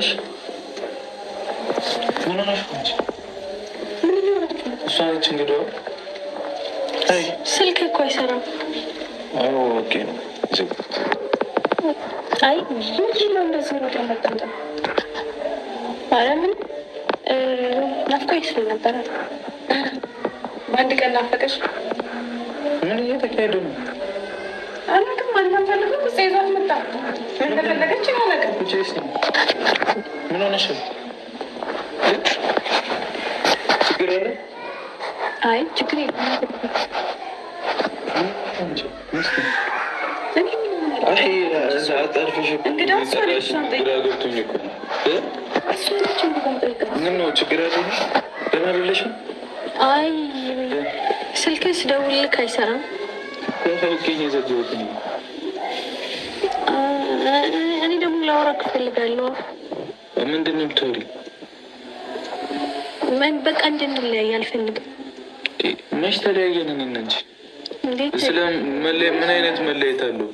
ነሽ? ምን ሆነሽ ነው? እሷ ነች እንግዲህ። አይ ስልክ እኮ አይሰራም። አዎ ኦኬ ነው። አይ ምንድን ነው እንደዚህ ነው ተመጣጣ? ኧረ ምን ናፍቆኝ ስለነበረ በአንድ ቀን ናፈቀሽ? ምን እየተካሄደ ነው? አላውቅም። ማንም ፈልገው እዛ ይዟት መጣ። ምን እንደፈለገች አላውቅም። ምን ሆነሽ ነው? ችግር አለ? አይ ችግር የለም። ችግር አለ? ደህና አይደለሽም? አይ ስልክሽ ስደውልልክ አይሰራም። እኔ ደግሞ ላወራክ እፈልጋለሁ። ምንድን ነው የምታወሪው? በቃ እንድንለያይ አልፈልግም። መች ተለያየን? እኔ እና አንቺ ምን አይነት መለየት አለው?